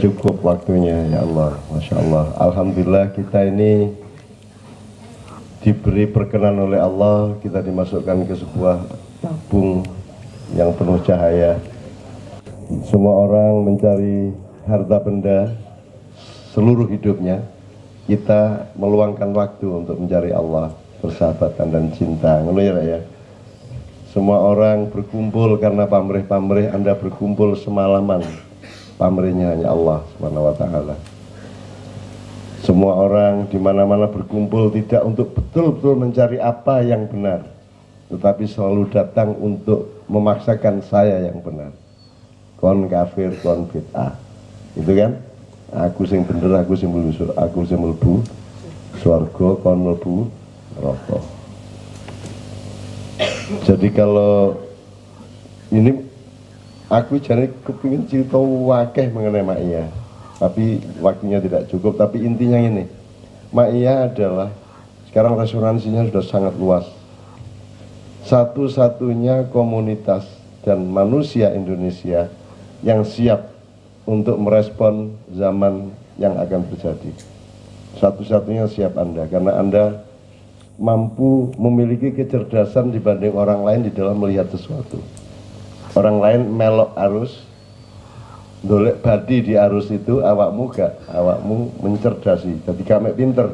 Cukup waktunya ya Allah, Masya Allah. Alhamdulillah kita ini diberi perkenan oleh Allah, kita dimasukkan ke sebuah tabung yang penuh cahaya. Semua orang mencari harta benda seluruh hidupnya, kita meluangkan waktu untuk mencari Allah, persahabatan dan cinta. Ya. Semua orang berkumpul karena pamrih-pamrih, Anda berkumpul semalaman. Pamrihnya hanya Allah Subhanahu wa Ta'ala. Semua orang di mana-mana berkumpul tidak untuk betul-betul mencari apa yang benar, tetapi selalu datang untuk memaksakan saya yang benar. Kon kafir, kon bid'ah. Itu kan? Aku sing bener, aku sing mlebu swarga, kon mlebu neraka. Jadi kalau ini aku jadi kepingin cerita wakeh mengenai Mak Iya, tapi waktunya tidak cukup. Tapi intinya ini, Mak Iya adalah sekarang resonansinya sudah sangat luas. Satu-satunya komunitas dan manusia Indonesia yang siap untuk merespon zaman yang akan terjadi. Satu-satunya siap Anda, karena Anda mampu memiliki kecerdasan dibanding orang lain di dalam melihat sesuatu. Orang lain melok arus, dolek badi di arus itu, awakmu gak, awakmu mencerdasi. Jadi kami pinter,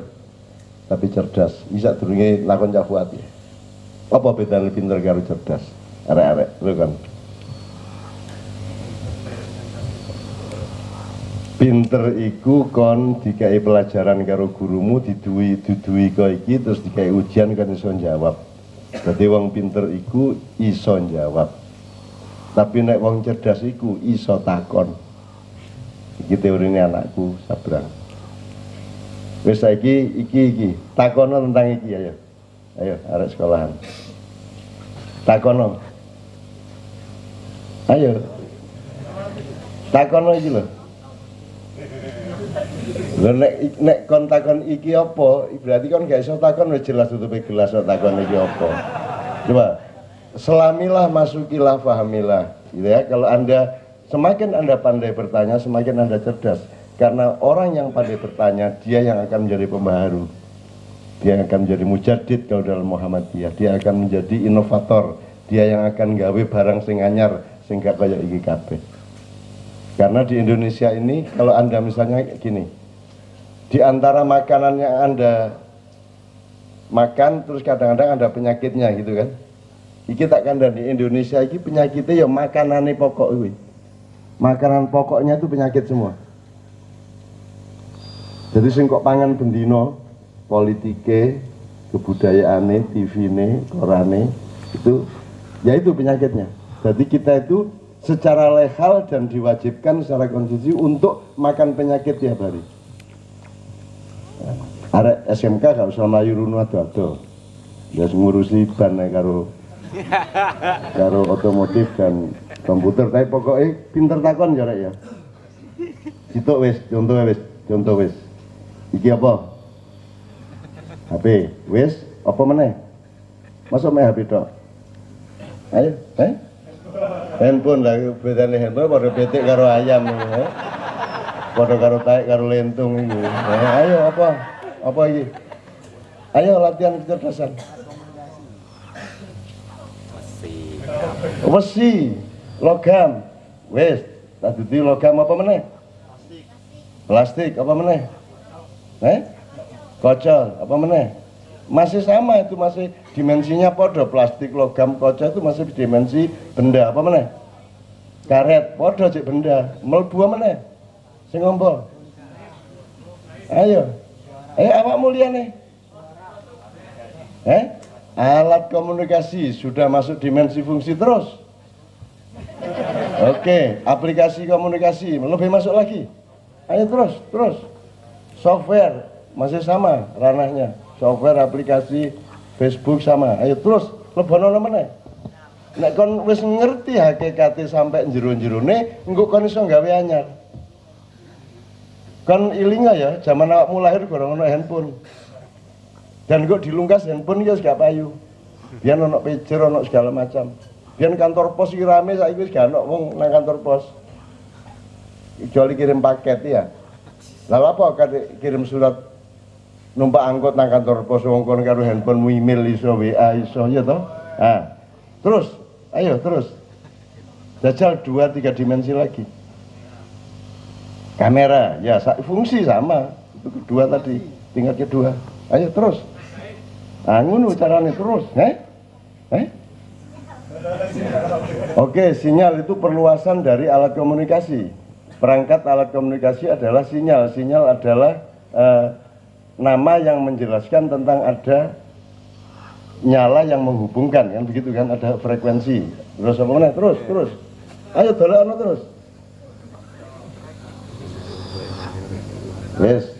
tapi cerdas. Bisa durunge lakon cafuat ya. Apa bedanya pinter karo cerdas? Arek-arek, lu kan. Pinter iku kon dikai pelajaran karo gurumu, didui kok iki terus dikai ujian kan iso jawab. Jadi wong pinter iku iso jawab. Tapi nek wong cerdas iku iso takon. Iki teorine anakku Sabrang. Wis saiki iki takono tentang iki ayo. Ayo arek sekolahan. Takono. Ayo. Takono iki lho. Lho nek kon takon iki apa? Berarti kon gak iso takon wis jelas tutupe gelas kok takon iki apa. Coba selamilah, masukilah, fahamilah, gitu ya. Kalau Anda semakin Anda pandai bertanya, semakin Anda cerdas. Karena orang yang pandai bertanya, dia yang akan menjadi pembaharu, dia yang akan menjadi mujaddid kalau dalam Muhammadiyah, dia akan menjadi inovator, dia yang akan gawe barang sing anyar sing gak kaya iki kabeh. Karena di Indonesia ini, kalau Anda misalnya gini, di antara makanan yang Anda makan terus kadang-kadang ada penyakitnya gitu kan. Iki tak kandani Indonesia iki penyakitnya ya makanane pokok kuwi. Makanan pokoknya itu penyakit semua. Jadi sing kok pangan bendino, politike, kebudayaane, TV-ne, korane itu ya itu penyakitnya. Jadi kita itu secara legal dan diwajibkan secara konstitusi untuk makan penyakit tiap hari. Arek SMK gak usah mlayu runu ado-ado. Ya ngurusi ban karo otomotif dan komputer, tapi pokoknya pinter takon ya rek ya. Citok wis, contoh wis. Iki apa? HP, wis, apa meneh? Masuk main HP tok. Ayo, handphone lah, bedane handphone pada betik karo ayam ini, pada karo taek karo lentung ini. Ayo apa iki? Ayo latihan kecerdasan. Wesi, logam, wes, tadi logam apa meneh? Plastik apa meneh? Kaca apa meneh? Masih sama itu, masih dimensinya podo. Plastik, logam, kaca itu masih dimensi benda apa meneh? Karet, podo cek benda. Melbu apa meneh? Sing ngombo. Ayo awakmu liyane. Alat komunikasi sudah masuk dimensi fungsi terus. Oke, aplikasi komunikasi lebih masuk lagi. Ayo terus. Software masih sama ranahnya. Software, aplikasi, Facebook sama. Ayo terus lebono meneh. Nek kon wis ngerti hakikate sampai jero-jerone, engko kon iso gawe anyar. Kon ilinga ya, zaman awakmu lahir gorong ono handphone. Dan kok dilungkas handphone ya gak payu. Biyen ono pager, ono segala macam. Biyen kantor pos iki rame, saiki wis gak ono wong nang kantor pos. kecuali kirim paket ya. Lalu apa kirim surat numpak angkot nang kantor pos wong kono karo handphone email iso WA iso ya toh. Nah, terus ayo terus jajal 2-3 dimensi lagi. Kamera ya fungsi sama itu kedua tadi, tingkat kedua. Ayo terus. Ngono carane terus, Oke, sinyal itu perluasan dari alat komunikasi. Perangkat alat komunikasi adalah sinyal. Sinyal adalah nama yang menjelaskan tentang ada nyala yang menghubungkan, kan begitu kan? Ada frekuensi. Terus apa mana? Terus. Ayo dolekno terus. Yes.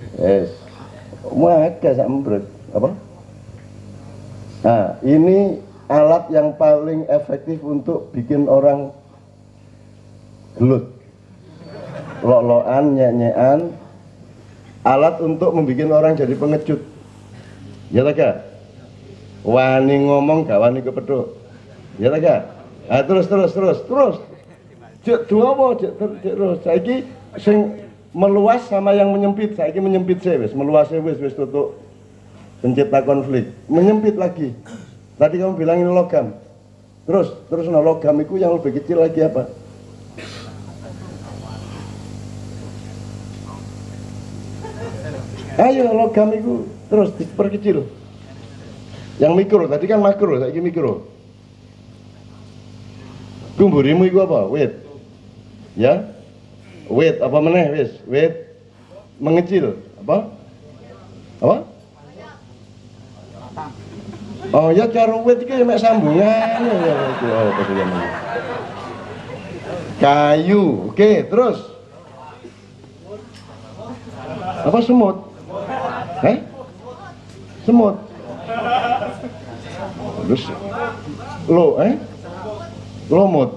Maka sak membrut. Apa? Nah, ini alat yang paling efektif untuk bikin orang gelut, lok-lokan, nyek-nyekan, alat untuk membuat orang jadi pengecut. Ya tak gak? Wani ngomong gak wani kepeduk. Ya tak gak? Nah, terus. Jek dua apa? Terus. Saiki sing meluas sama yang menyempit. Saiki menyempit sih wis, meluas wis tutup. Pencipta konflik, menyempit lagi. Tadi kamu bilang ini logam. Terus logam itu yang lebih kecil lagi apa? Ayo logam itu terus diperkecil. Yang mikro, tadi kan makro, lagi mikro. Kumburimu itu apa? Weight. Ya? Weight apa meneh wis? Weight mengecil. Apa? Oh ya cara weight iki mek sambungan ya itu apa sih kayu. Oke, terus. Apa semut? Semut. Terus lomut.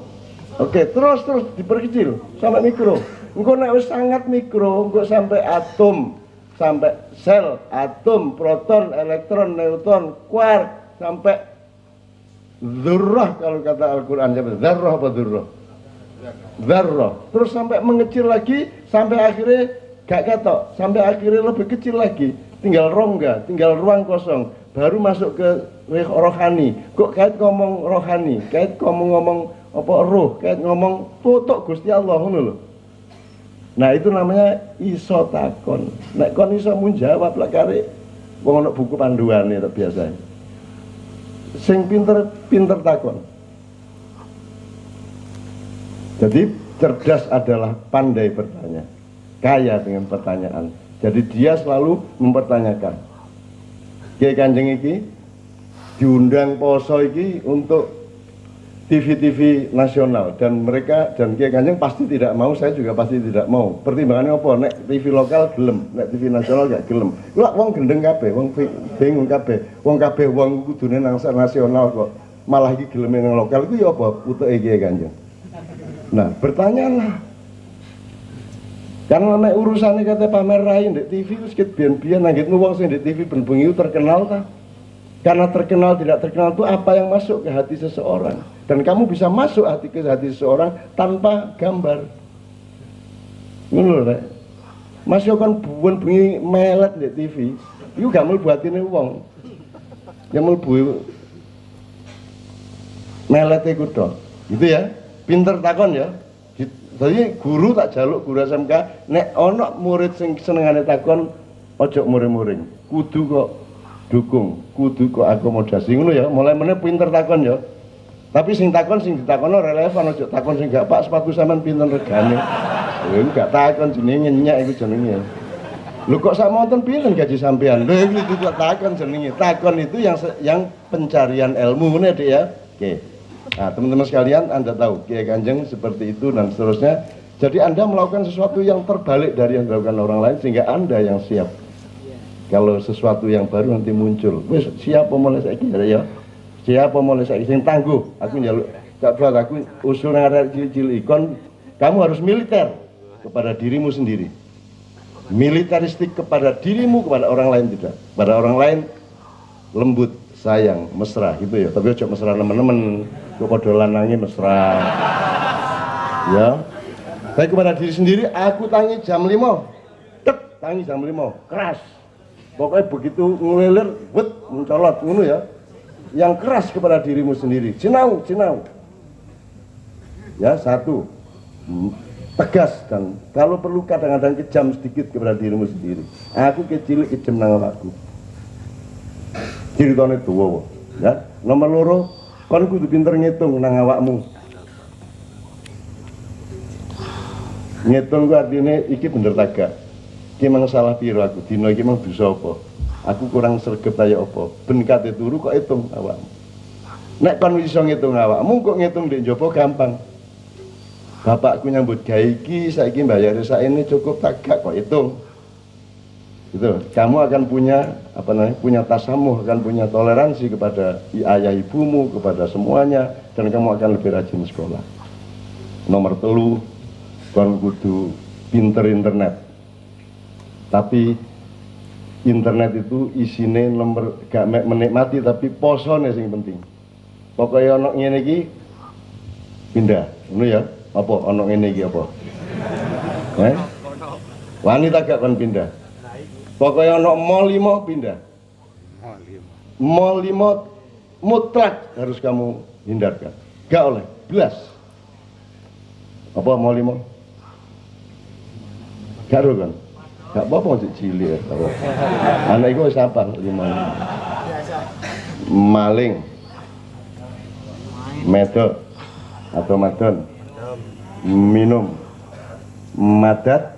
Oke, terus diperkecil sampai mikro. Engko nek wis sangat mikro, engko sampai atom, sampai sel, atom, proton, elektron, neutron, quark, sampai dzurrah kalau kata Al-Qur'an. Dzarrah apa dzurrah? Dzarrah. Terus sampai mengecil lagi, sampai akhirnya gak ketok, sampai akhirnya lebih kecil lagi, tinggal rongga, tinggal ruang kosong, baru masuk ke rohani. Kok kait ngomong rohani, kait ngomong apa roh, kait ngomong tutuk Gusti Allah ngono lho. Nah itu namanya iso takon. Nek kon iso mun jawab lek karek wong ana buku panduane to biasa. Sing pinter takon. Jadi cerdas adalah pandai bertanya, kaya dengan pertanyaan. Jadi dia selalu mempertanyakan. Kiai Kanjeng iki diundang poso iki untuk TV-TV nasional dan mereka dan Kiai Kanjeng pasti tidak mau, saya juga pasti tidak mau. Pertimbangannya apa? Nek TV lokal gelem, nek TV nasional gak gelem. Lah wong gendeng kabeh, wong bingung kabeh. Wong kabeh wong kudune nang nasional kok malah iki gelem nang lokal itu ya apa? Utuke Kiai Kanjeng. Nah, bertanyalah. Karena nek urusane kate pamer rai ndek TV wis ket biyen-biyen nanggitmu wong sing ndek TV ben bengi terkenal ta? Karena terkenal tidak terkenal itu apa yang masuk ke hati seseorang. Dan kamu bisa masuk ke hati seseorang tanpa gambar. Ngono lho, Mas yo kan buan bengi melet di TV. Iku gak mlebu atine wong. Ya mlebu melet iku tok. Gitu ya. Pinter takon ya. Jadi guru tak jaluk guru SMK nek ana murid sing senengane takon ojo muring-muring. Kudu kok dukung, kudu kok akomodasi ngono ya. Mulai meneh pinter takon ya. Tapi sing takon sing ditakono relevan, aja takon sing gak Pak sepatu sampean pinten regane. Lha gak takon jenenge nyek iku jenenge. Lho kok sak monten pinten gaji sampean? Lho itu kok takon jenenge. Takon itu yang pencarian ilmu ngene Dik ya. Oke. Nah, teman-teman sekalian, Anda tahu Kiai Kanjeng seperti itu dan seterusnya. Jadi Anda melakukan sesuatu yang terbalik dari yang dilakukan orang lain sehingga Anda yang siap. Kalau sesuatu yang baru nanti muncul, wis siapa mulai saiki ya? Siapa mulai saiki sing tangguh? Aku njaluk Kak Fuad, aku usul nang arek cilik-cilik ikon, kamu harus militer kepada dirimu sendiri. Militeristik kepada dirimu, kepada orang lain tidak. Pada orang lain lembut, sayang, mesra gitu ya. Tapi ojo mesra teman-teman, kok padha lanange mesra. Ya. Tapi kepada diri sendiri, aku tangi jam 5. Tek, tangi jam 5, keras. Pokoknya begitu ngelilir, wet, mencolot, ngono ya. Yang keras kepada dirimu sendiri. Sinau, sinau. Ya, satu. Tegas dan kalau perlu kadang-kadang kejam sedikit kepada dirimu sendiri. Aku kecil kejam nang awakku. Ceritane tuwa, ya. Nomor loro, kon kudu pinter ngitung nang awakmu. Ngitung ku artine iki bener ta gak? Iki mang salah piro aku? Dina iki mang dosa apa? Aku kurang sregep kaya apa? Ben kate turu kok hitung awakmu. Nek kon iso ngitung awakmu kok ngitung ndek njaba gampang. Bapakku nyambut gawe iki saiki mbayare sakene cukup tak gak kok hitung. Gitu. Kamu akan punya apa namanya? Punya tasamuh, akan punya toleransi kepada ayah ibumu, kepada semuanya dan kamu akan lebih rajin sekolah. Nomor telu, kon kudu pinter internet. Tapi internet itu isine nomor gak menikmati tapi posone sing penting. Pokoknya ono ngene iki pindah, ngono ya. Apa ono ngene iki apa? Wanita gak kon pindah. Pokoknya ono mall 5 pindah. Mall 5 mutlak harus kamu hindarkan. Gak oleh, belas. Apa mall 5? Gak ada kan? Gak apa-apa masih cilik ya. Anak itu siapa? 5. Maling, medok atau madon, minum, madat,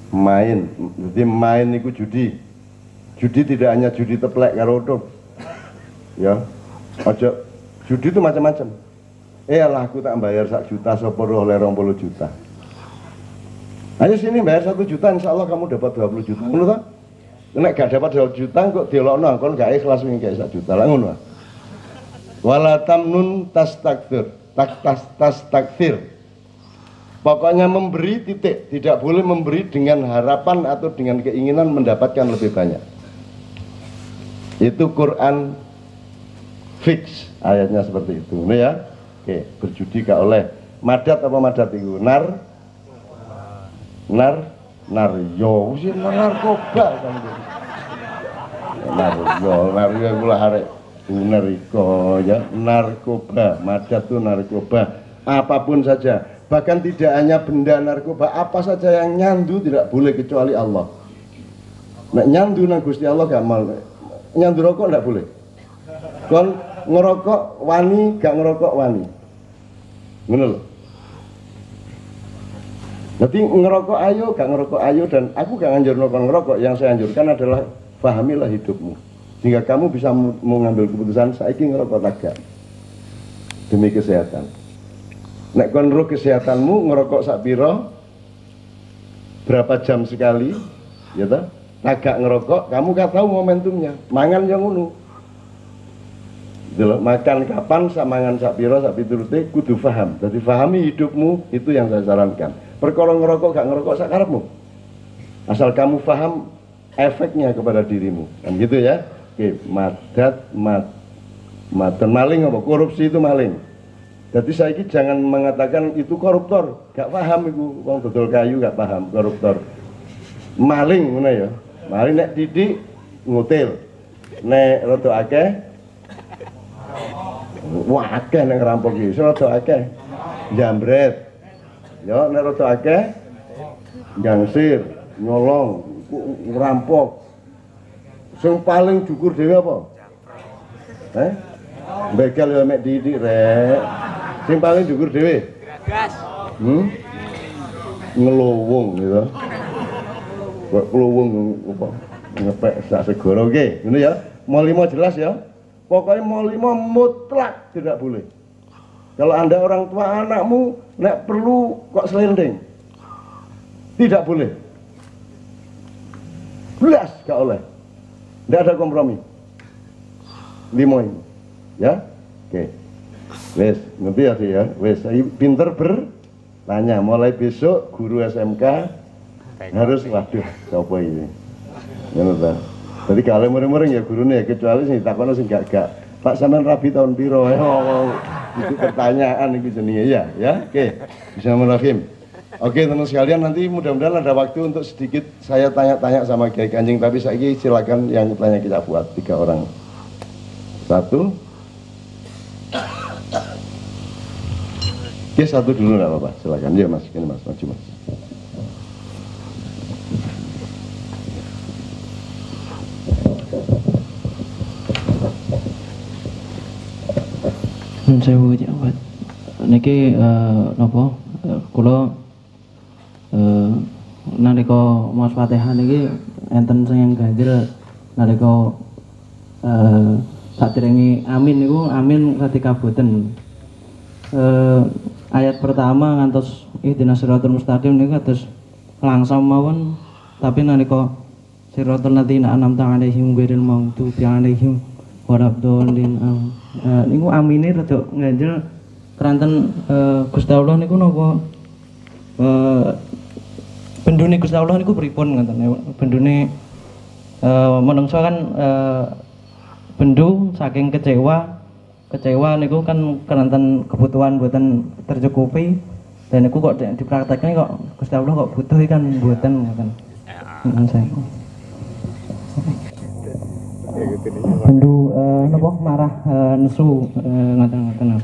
main. Jadi main itu judi. Judi tidak hanya judi teplek karo utup. Ya. Ojo judi itu macam-macam. Lah aku tak bayar 1 juta sapa oleh 20 juta. Ayo sini bayar 1 juta insya Allah kamu dapat 20 juta. Ngono ta? Nek gak dapat 20 juta kok dilokno kon gak ikhlas wingi kayak 1 juta. Lah ngono. Wala tamnun tastakthir. Tastakthir. Pokoknya memberi titik, tidak boleh memberi dengan harapan atau dengan keinginan mendapatkan lebih banyak. Itu Quran fix ayatnya seperti itu. Ini ya. Oke, berjudi gak oleh. Madat apa madat itu? Naryo sih narkoba kan. Naryo kula arek bener iko ya, narkoba, madat itu narkoba. Apapun saja, bahkan tidak hanya benda narkoba, apa saja yang nyandu tidak boleh kecuali Allah. Nek nyandu nang Gusti Allah gak mal. Nyandu rokok tidak boleh. Kon ngerokok wani, gak ngerokok wani. Ngono lho. Nanti ngerokok ayo, gak ngerokok ayo, dan aku gak nganjur ngerokok. Yang saya anjurkan adalah pahamilah hidupmu, sehingga kamu bisa mengambil keputusan saiki ngerokok tak gak demi kesehatan. Nek kon ro kesehatanmu ngerokok sak piro, berapa jam sekali, ya toh? Agak ngerokok, kamu gak tahu momentumnya. Mangan yang ngono. Makan kapan, mangan sak piro, sak piturute kudu paham. Jadi pahami hidupmu, itu yang saya sarankan. Perkara ngerokok gak ngerokok sak karepmu. Asal kamu paham efeknya kepada dirimu. Kan gitu ya. Oke, madan maling apa? Korupsi itu maling. Jadi saya ini jangan mengatakan itu koruptor, gak paham itu, wong dodol kayu gak paham koruptor. Maling ngono ya. Maling nek didik ngutil. Nek rada akeh wah akeh nek ngerampok iki, rada akeh jambret. Ya nek rada akeh gangsir, nyolong, ngerampok. Sing paling jukur dhewe apa? Begal ya mek didik rek. Sing paling jukur dhewe. Gas. Ngelowong gitu. Kok ngelowong apa? Ngepek sak segoro oke, ngono ya. Mau 5 jelas ya. Pokoknya mau 5 mutlak tidak boleh. Kalau Anda orang tua anakmu nek perlu kok selending. Tidak boleh. Belas gak oleh. Tidak ada kompromi. 5 ini. Ya? Oke. Wes, ngerti ya sih ya. Wes, saya pinter bertanya. Mulai besok guru SMK harus waduh, siapa ini? Ngono. Jadi kalau muring-muring ya gurunya, kecuali sing takono sing gak. Pak sampean rabi tahun piro? Itu pertanyaan iki jenenge ya. Oke. Bismillahirrahmanirrahim. Oke teman sekalian, nanti mudah-mudahan ada waktu untuk sedikit saya tanya-tanya sama Kiai Kanjeng, tapi saya silakan yang tanya kita buat 3 orang. 1. Oke, 1 dulu nggak apa-apa, silakan. Ya mas, ini mas, maju mas. Saya buat niki napa kula nalika maos Fatihah niki enten sing ganjel nalika saderenge amin niku amin ketika boten ayat pertama ngantos ihdinas siratal mustaqim niku kados langsam mawon, tapi nalika siratal ladzina an'amta 'alaihim ghairil maghdubi 'alaihim waladhdallin niku amine rada ganjel keranten Gusti Allah niku napa bendune Gusti Allah niku pripun ngoten bendune menungso kan bendu saking kecewa niku kan keranten kebutuhan mboten tercukupi dan niku kok dipraktekne kok Gusti Allah kok butuh kan mboten ngoten. Saya bendu napa marah nesu ngoten-ngoten.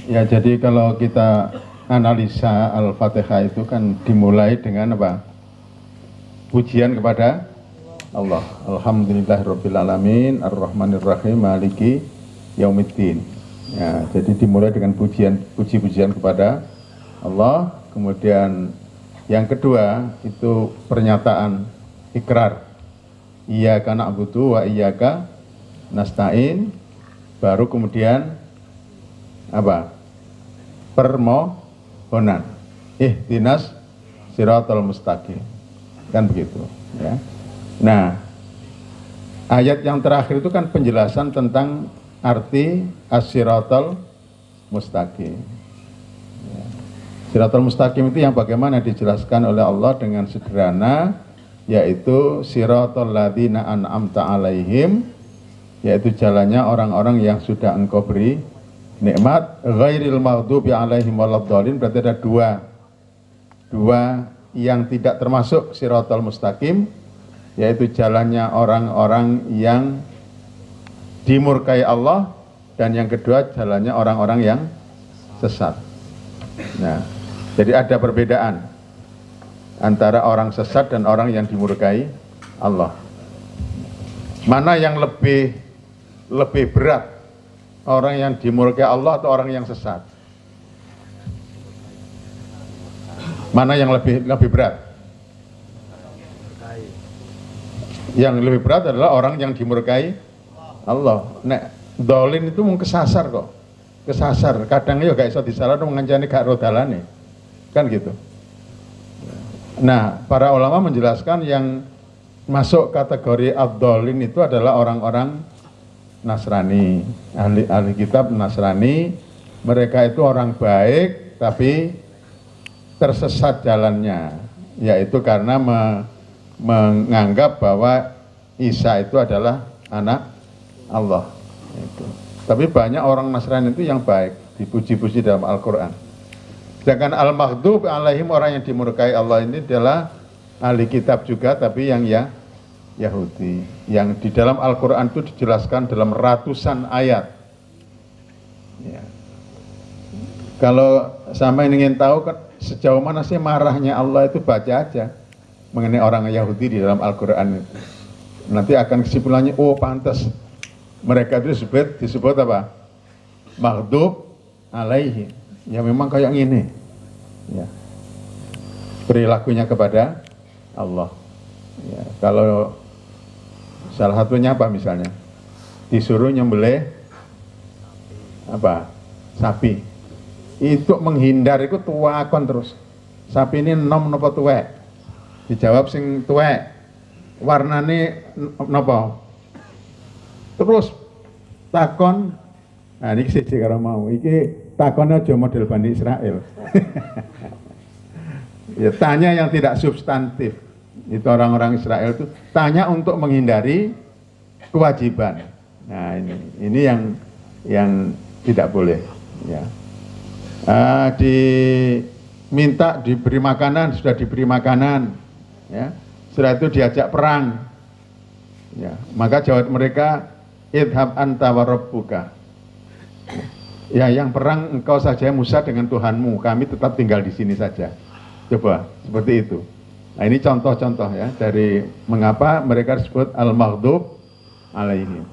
Ya, jadi kalau kita analisa Al-Fatihah itu kan dimulai dengan apa? Pujian kepada Allah. Alhamdulillahirabbil alamin, arrahmanirrahim, maliki yaumiddin. Ya, jadi dimulai dengan puji-pujian kepada Allah. Kemudian yang kedua itu pernyataan ikrar. Iyyaka na'budu wa iyyaka nasta'in. Baru kemudian apa? Permohonan. Ihdinas siratal mustaqim. Kan begitu, ya. Nah, ayat yang terakhir itu kan penjelasan tentang arti as-siratal mustaqim. Siratal mustaqim itu yang bagaimana dijelaskan oleh Allah dengan sederhana, yaitu siratal ladzina an'amta 'alaihim, yaitu jalannya orang-orang yang sudah engkau beri nikmat, ghairil maghdubi 'alaihim waladhdallin. Berarti ada dua yang tidak termasuk siratal mustaqim, yaitu jalannya orang-orang yang dimurkai Allah, dan yang kedua jalannya orang-orang yang sesat. Nah, jadi ada perbedaan antara orang sesat dan orang yang dimurkai Allah. Mana yang lebih berat, orang yang dimurkai Allah atau orang yang sesat? Mana yang lebih berat? Yang lebih berat adalah orang yang dimurkai Allah. Nek dolin itu mau kesasar kok. Kesasar, kadang ya gak iso disalah mengancani gak rodalane. Kan gitu. Nah, para ulama menjelaskan yang masuk kategori ad-dolin itu adalah orang-orang Nasrani, ahli kitab Nasrani. Mereka itu orang baik tapi tersesat jalannya, yaitu karena menganggap bahwa Isa itu adalah anak Allah. Itu. Tapi banyak orang Nasrani itu yang baik, dipuji-puji dalam Al-Quran. Sedangkan al-maghdub alaihim, orang yang dimurkai Allah ini adalah ahli kitab juga, tapi yang Yahudi. Yang di dalam Al-Quran itu dijelaskan dalam ratusan ayat. Ya. Kalau sama ingin tahu sejauh mana sih marahnya Allah, itu baca aja mengenai orang Yahudi di dalam Al-Quran itu. Nanti akan kesimpulannya, oh pantas mereka itu disebut apa? Maghdub alaihi. Ya memang kayak gini. Ya. Perilakunya kepada Allah. Ya, kalau salah satunya apa misalnya? Disuruh nyembelih apa? Sapi. Itu menghindar itu tuakon terus. Sapi ini nom napa tuwek? Dijawab sing tuwek. Warnane napa? Terus takon, nah ini siji karo mau, iki takonnya aja model Bani Israel. Ya, tanya yang tidak substantif. Itu orang-orang Israel itu tanya untuk menghindari kewajiban. Nah ini yang tidak boleh. Ya. Diminta diberi makanan, sudah diberi makanan, ya. Setelah itu diajak perang, ya. Maka jawab mereka, idhab anta wa rabbuka. Ya, yang perang engkau saja Musa dengan Tuhanmu, kami tetap tinggal di sini saja. Coba seperti itu. Nah ini contoh-contoh ya dari mengapa mereka disebut al-maghdub alaihim.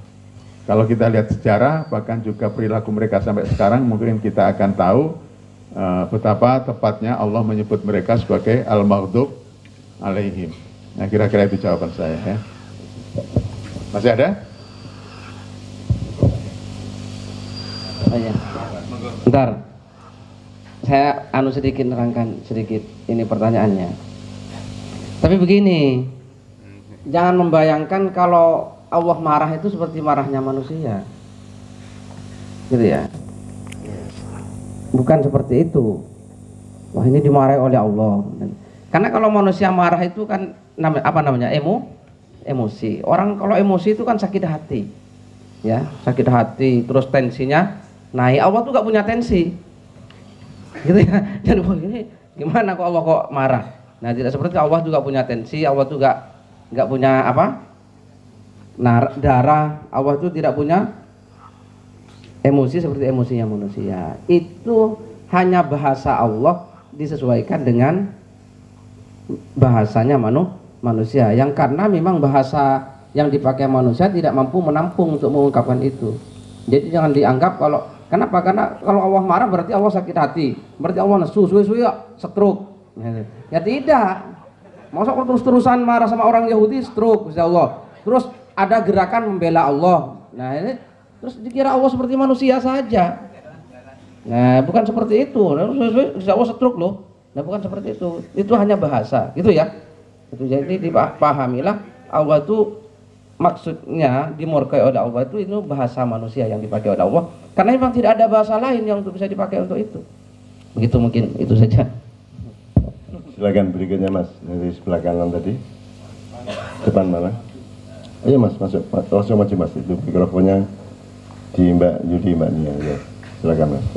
Kalau kita lihat sejarah, bahkan juga perilaku mereka sampai sekarang, mungkin kita akan tahu betapa tepatnya Allah menyebut mereka sebagai al-maghdub alaihim. Nah kira-kira itu jawaban saya ya. Masih ada? Oh ya. Bentar. Saya sedikit nerangkan sedikit ini pertanyaannya. Tapi begini, jangan membayangkan kalau Allah marah itu seperti marahnya manusia, gitu ya. Bukan seperti itu. Wah ini dimarahi oleh Allah. Karena kalau manusia marah itu kan emosi. Orang kalau emosi itu kan sakit hati, ya sakit hati. Terus tensinya naik. Allah tuh gak punya tensi, gitu ya. Jadi ini gimana kok Allah kok marah? Nah tidak seperti Allah juga punya tensi. Allah tuh gak punya apa? Darah. Allah itu tidak punya emosi seperti emosinya manusia. Itu hanya bahasa Allah disesuaikan dengan bahasanya manusia, yang karena memang bahasa yang dipakai manusia tidak mampu menampung untuk mengungkapkan itu. Jadi jangan dianggap kalau kenapa? Karena kalau Allah marah berarti Allah sakit hati, berarti Allah nesu, stroke. Ya tidak. Masa terus-terusan marah sama orang Yahudi stroke, Insya Allah. Terus ada gerakan membela Allah. Nah ini terus dikira Allah seperti manusia saja. Nah bukan seperti itu. Insya Allah stroke loh. Nah bukan seperti itu. Itu hanya bahasa, gitu ya. Itu jadi dipahamilah Allah itu maksudnya dimurkai oleh Allah itu bahasa manusia yang dipakai oleh Allah. Karena memang tidak ada bahasa lain yang bisa dipakai untuk itu. Begitu mungkin itu saja. Silakan berikutnya Mas dari sebelah kanan tadi. Depan mana? Ayo Mas, masuk. Langsung maju Mas. Itu mikrofonnya di Mbak Yudi, Mbak Nia. Ya. Silakan Mas.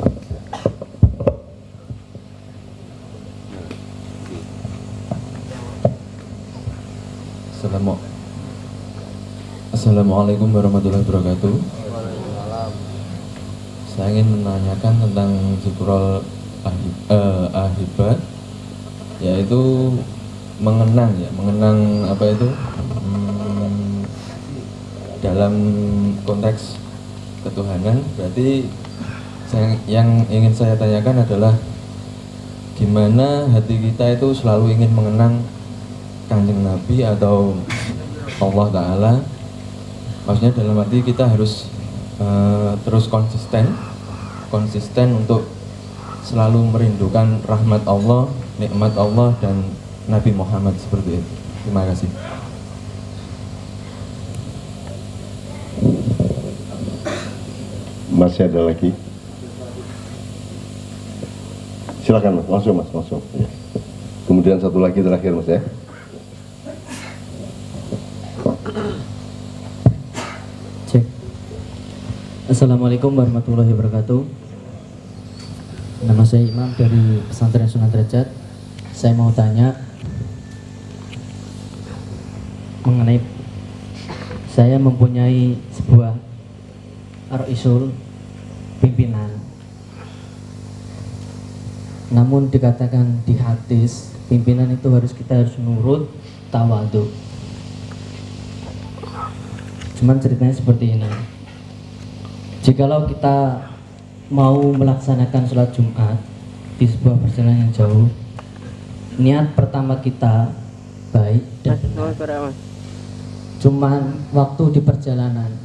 Assalamualaikum warahmatullahi wabarakatuh. Saya ingin menanyakan tentang zikrul ahibat, yaitu mengenang apa itu dalam konteks ketuhanan. Berarti yang ingin saya tanyakan adalah gimana hati kita itu selalu ingin mengenang Kanjeng Nabi atau Allah Ta'ala. Maksudnya dalam arti kita harus terus konsisten untuk selalu merindukan rahmat Allah, nikmat Allah, dan Nabi Muhammad seperti itu. Terima kasih. Masih ada lagi? Silakan Mas, langsung. Ya. Kemudian satu lagi terakhir Mas ya. Cek. Assalamualaikum warahmatullahi wabarakatuh. Nama saya Imam dari Pesantren Sunan Derajat. Saya mau tanya mengenai saya mempunyai sebuah ar-isul pimpinan. Namun dikatakan di hadis pimpinan itu kita harus nurut, tawadhu. Cuman ceritanya seperti ini. Jikalau kita mau melaksanakan sholat Jumat di sebuah perjalanan yang jauh, niat pertama kita baik dan benar. Cuman waktu di perjalanan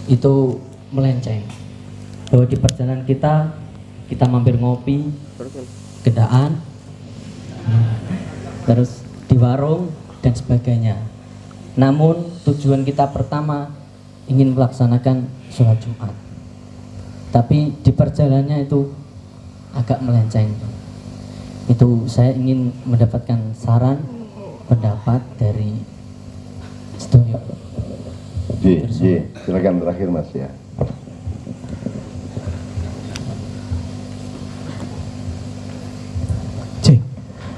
itu melenceng. Bahwa di perjalanan kita mampir ngopi, gedaan, terus di warung dan sebagainya. Namun tujuan kita pertama ingin melaksanakan sholat Jumat, tapi di perjalanannya itu agak melenceng. Itu saya ingin mendapatkan saran pendapat dari studio. Silakan terakhir Mas ya.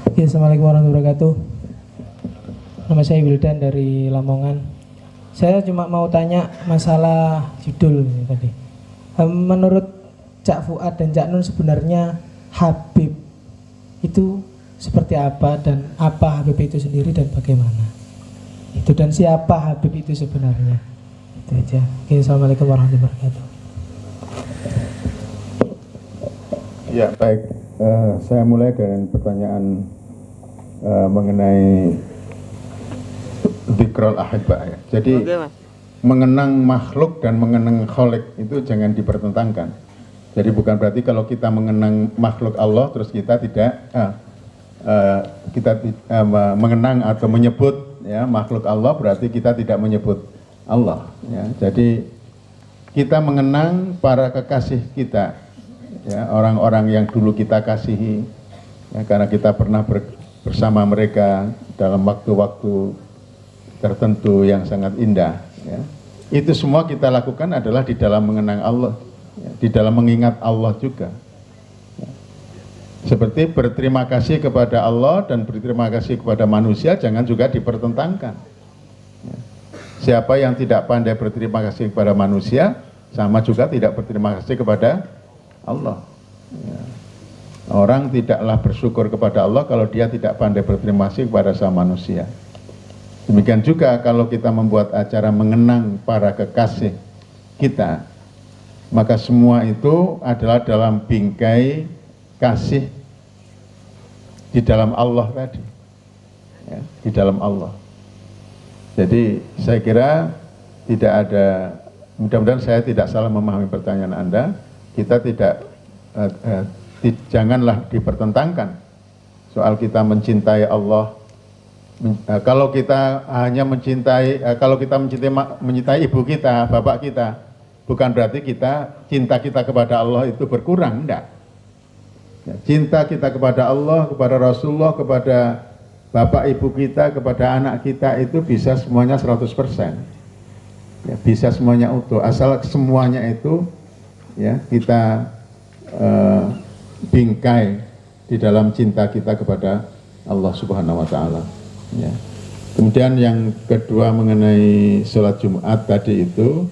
Oke, Assalamualaikum warahmatullahi wabarakatuh. Nama saya Wildan dari Lamongan. Saya cuma mau tanya masalah judul ini tadi. Menurut Cak Fuad dan Cak Nun, sebenarnya Habib itu seperti apa, dan apa Habib itu sendiri dan bagaimana? Itu, dan siapa Habib itu sebenarnya? Itu aja. Oke, Assalamualaikum warahmatullahi wabarakatuh. Ya baik, saya mulai dengan pertanyaan mengenai Dzikrul Ahibba ya. Jadi mengenang makhluk dan mengenang kholik itu jangan dipertentangkan. Jadi bukan berarti kalau kita mengenang makhluk Allah terus kita tidak mengenang atau menyebut ya makhluk Allah berarti kita tidak menyebut Allah ya. Jadi kita mengenang para kekasih kita ya, orang-orang yang dulu kita kasihi ya, karena kita pernah bersama mereka dalam waktu-waktu tertentu yang sangat indah ya. Itu semua kita lakukan adalah di dalam mengenang Allah ya, di dalam mengingat Allah juga ya. Seperti berterima kasih kepada Allah dan berterima kasih kepada manusia jangan juga dipertentangkan ya. Siapa yang tidak pandai berterima kasih kepada manusia sama juga tidak berterima kasih kepada Allah ya. Orang tidaklah bersyukur kepada Allah kalau dia tidak pandai berterima kasih kepada sama manusia. Demikian juga kalau kita membuat acara mengenang para kekasih kita, maka semua itu adalah dalam bingkai kasih di dalam Allah tadi ya, di dalam Allah. Jadi saya kira tidak ada, mudah-mudahan saya tidak salah memahami pertanyaan Anda. Kita tidak janganlah dipertentangkan soal kita mencintai Allah. Kalau kita hanya mencintai, kalau kita mencintai ibu kita, bapak kita, bukan berarti cinta kita kepada Allah itu berkurang, enggak. Cinta kita kepada Allah, kepada Rasulullah, kepada bapak ibu kita, kepada anak kita itu bisa semuanya 100%. Ya, bisa semuanya utuh, asal semuanya itu ya kita bingkai di dalam cinta kita kepada Allah Subhanahu wa Ta'ala ya. Kemudian yang kedua mengenai sholat Jumat tadi itu,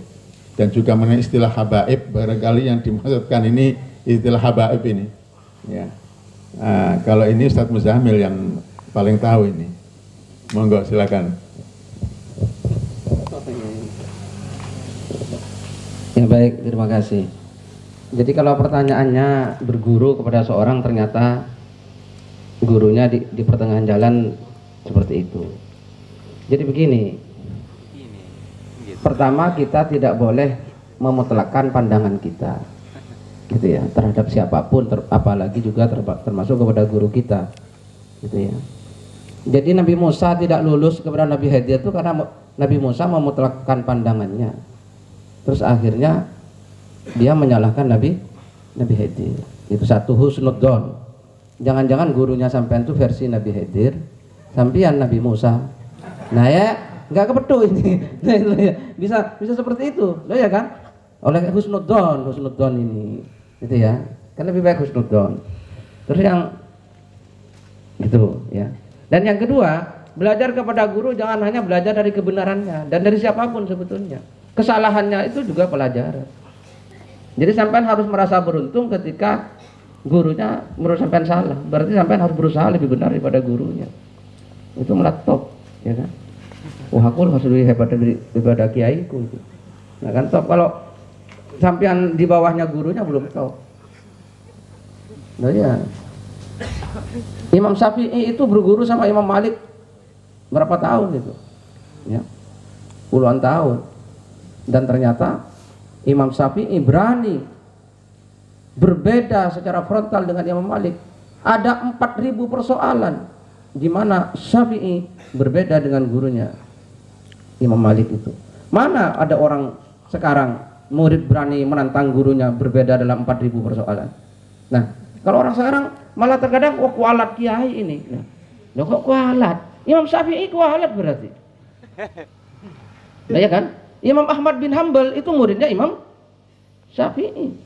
dan juga mengenai istilah habaib, barangkali yang dimaksudkan ini istilah habaib ini ya. Nah, kalau ini Ustadz Muzamil yang paling tahu ini, monggo silakan. Ya baik, terima kasih. Jadi kalau pertanyaannya berguru kepada seorang, ternyata gurunya di pertengahan jalan seperti itu. Jadi begini, pertama kita tidak boleh memutlakkan pandangan kita, gitu ya, terhadap siapapun, apalagi juga termasuk kepada guru kita, gitu ya. Jadi Nabi Musa tidak lulus kepada Nabi Khidir itu karena Nabi Musa memutlakkan pandangannya, terus akhirnya dia menyalahkan Nabi Khidir. Itu satu husnudzon. Jangan-jangan gurunya sampean itu versi Nabi Khidir, sampean Nabi Musa. Nah ya, nggak kepedu ini. bisa seperti itu, loh ya kan? Oleh husnudzon ini, gitu ya. Kan lebih baik husnudzon. Terus yang gitu ya. Dan yang kedua, belajar kepada guru jangan hanya belajar dari kebenarannya dan dari siapapun sebetulnya. Kesalahannya itu juga pelajaran. Jadi sampean harus merasa beruntung ketika gurunya menurut sampean salah. Berarti sampean harus berusaha lebih benar daripada gurunya. Itu malah top, ya kan? Wah, aku harus lebih hebat daripada kiaiku itu. Nah kan top kalau sampean di bawahnya gurunya belum top. Nah ya. Imam Syafi'i itu berguru sama Imam Malik berapa tahun itu? Ya. Puluhan tahun. Dan ternyata Imam Syafi'i berani berbeda secara frontal dengan Imam Malik. Ada 4.000 persoalan di mana Syafi'i berbeda dengan gurunya Imam Malik itu. Mana ada orang sekarang murid berani menantang gurunya berbeda dalam 4.000 persoalan. Nah, kalau orang sekarang malah terkadang kualat kiai ini. Nah, kok kualat? Imam Syafi'i kualat berarti. Nah, ya kan? Imam Ahmad bin Hambal itu muridnya Imam Syafi'i.